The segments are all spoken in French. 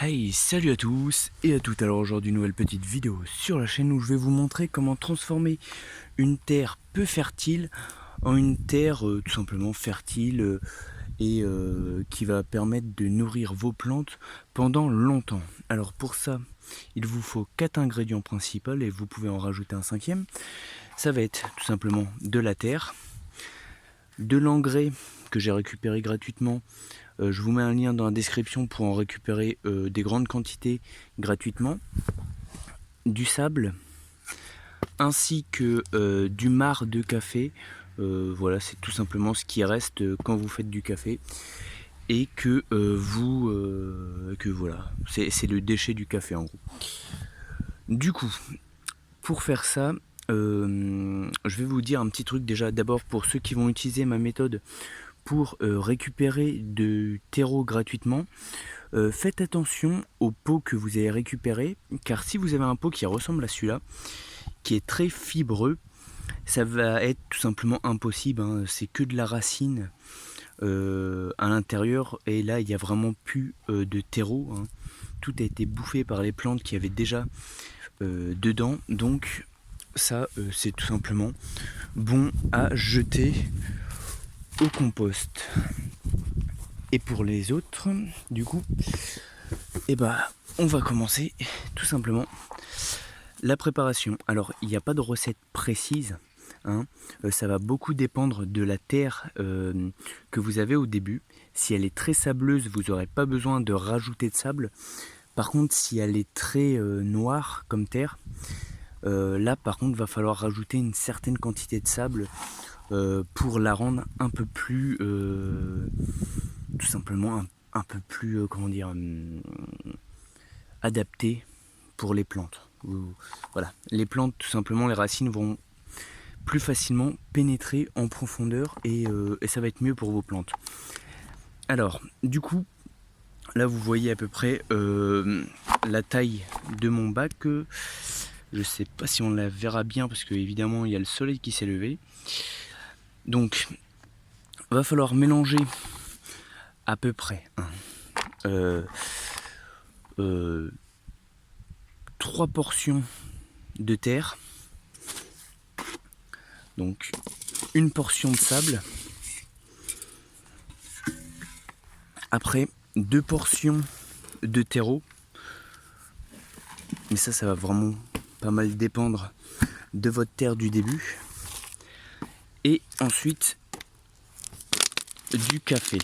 Hey, salut à tous et à toutes. Alors aujourd'hui, nouvelle petite vidéo sur la chaîne où je vais vous montrer comment transformer une terre peu fertile en une terre tout simplement fertile et qui va permettre de nourrir vos plantes pendant longtemps. Alors pour ça, il vous faut 4 ingrédients principaux et vous pouvez en rajouter un cinquième. Ça va être tout simplement de la terre, de l'engrais que j'ai récupéré gratuitement. Je vous mets un lien dans la description pour en récupérer des grandes quantités gratuitement. Du sable, ainsi que du marc de café. Voilà, c'est tout simplement ce qui reste quand vous faites du café. Et que que voilà, c'est le déchet du café en gros. Du coup, pour faire ça, je vais vous dire un petit truc déjà. D'abord, pour ceux qui vont utiliser ma méthode pour récupérer de terreau gratuitement, faites attention au pot que vous avez récupéré, car si vous avez un pot qui ressemble à celui-là, qui est très fibreux, ça va être tout simplement impossible, hein. C'est que de la racine à l'intérieur, et là il n'y a vraiment plus de terreau, hein. Tout a été bouffé par les plantes qui avaient déjà dedans, donc ça c'est tout simplement bon à jeter au compost. Et pour les autres, du coup, on va commencer tout simplement la préparation. Alors, il n'y a pas de recette précise, hein. Ça va beaucoup dépendre de la terre que vous avez au début. Si elle est très sableuse, vous n'aurez pas besoin de rajouter de sable. Par contre, si elle est très noire comme terre, là par contre, va falloir rajouter une certaine quantité de sable pour la rendre un peu plus, tout simplement un peu plus, adaptée pour les plantes. Voilà, les plantes, tout simplement, les racines vont plus facilement pénétrer en profondeur et ça va être mieux pour vos plantes. Alors, du coup, là vous voyez à peu près la taille de mon bac. Je sais pas si on la verra bien parce que évidemment il y a le soleil qui s'est levé. Donc, va falloir mélanger à peu près 3 portions de terre. Donc, une portion de sable. Après, 2 portions de terreau. Mais ça va vraiment pas mal dépendre de votre terre du début. Et ensuite, du café.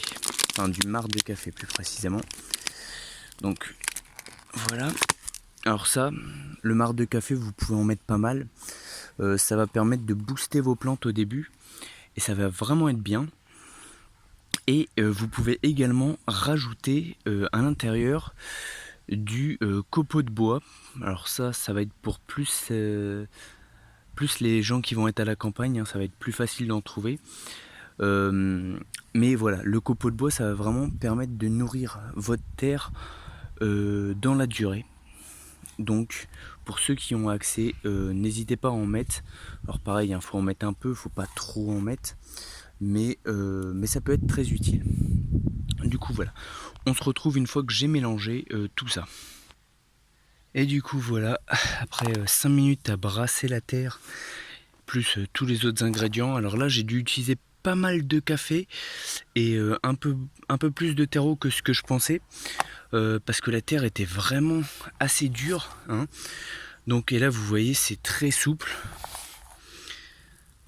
Enfin, du marc de café plus précisément. Donc, voilà. Alors ça, le marc de café, vous pouvez en mettre pas mal. Ça va permettre de booster vos plantes au début. Et ça va vraiment être bien. Et vous pouvez également rajouter à l'intérieur du copeau de bois. Alors ça va être pour plus les gens qui vont être à la campagne, hein, ça va être plus facile d'en trouver. Mais voilà, le copeau de bois, ça va vraiment permettre de nourrir votre terre dans la durée. Donc pour ceux qui ont accès, n'hésitez pas à en mettre. Alors pareil, il faut en mettre un peu, faut pas trop en mettre. Mais ça peut être très utile. Du coup voilà, on se retrouve une fois que j'ai mélangé tout ça. Et du coup voilà, après 5 minutes à brasser la terre, plus tous les autres ingrédients. Alors là j'ai dû utiliser pas mal de café et un peu plus de terreau que ce que je pensais. Parce que la terre était vraiment assez dure, hein. Donc et là vous voyez c'est très souple.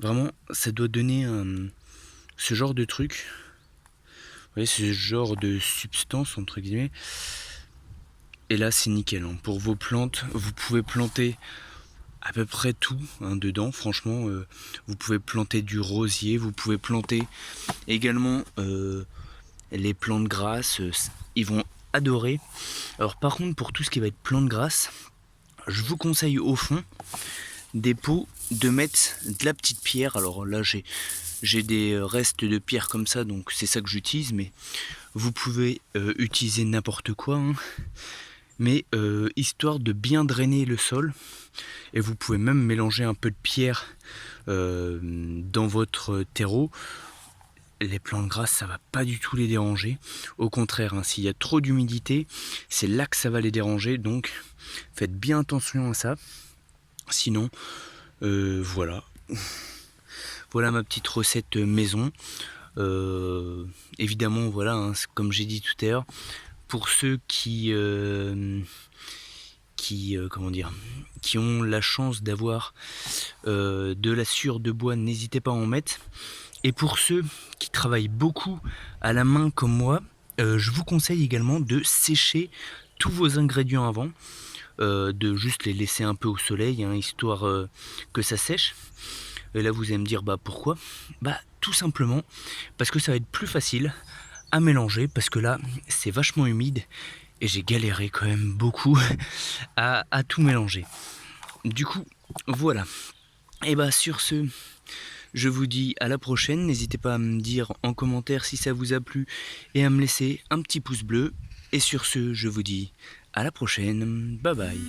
Vraiment ça doit donner ce genre de truc. Vous voyez, ce genre de substance entre guillemets. Et là c'est nickel, hein. Pour vos plantes, vous pouvez planter à peu près tout, hein, dedans. Franchement, vous pouvez planter du rosier, vous pouvez planter également les plantes grasses. Ils vont adorer. Alors par contre, pour tout ce qui va être plantes grasses, je vous conseille au fond des pots de mettre de la petite pierre. Alors là j'ai des restes de pierre comme ça, donc c'est ça que j'utilise, mais vous pouvez utiliser n'importe quoi, hein. Mais histoire de bien drainer le sol. Et vous pouvez même mélanger un peu de pierre dans votre terreau. les plantes grasses, ça va pas du tout les déranger. Au contraire, hein, s'il y a trop d'humidité, c'est là que ça va les déranger. Donc faites bien attention à ça. Sinon, voilà. Voilà ma petite recette maison. Évidemment, voilà, hein, comme j'ai dit tout à l'heure, pour ceux qui comment dire, qui ont la chance d'avoir de la sciure de bois, n'hésitez pas à en mettre. Et pour ceux qui travaillent beaucoup à la main comme moi, je vous conseille également de sécher tous vos ingrédients avant, de juste les laisser un peu au soleil, hein, histoire que ça sèche. Et là vous allez me dire bah pourquoi? Bah tout simplement parce que ça va être plus facile à mélanger, parce que là c'est vachement humide et j'ai galéré quand même beaucoup à tout mélanger. Du coup voilà. Et bah sur ce, je vous dis à la prochaine. N'hésitez pas à me dire en commentaire si ça vous a plu et à me laisser un petit pouce bleu. Et sur ce, je vous dis à la prochaine. Bye bye.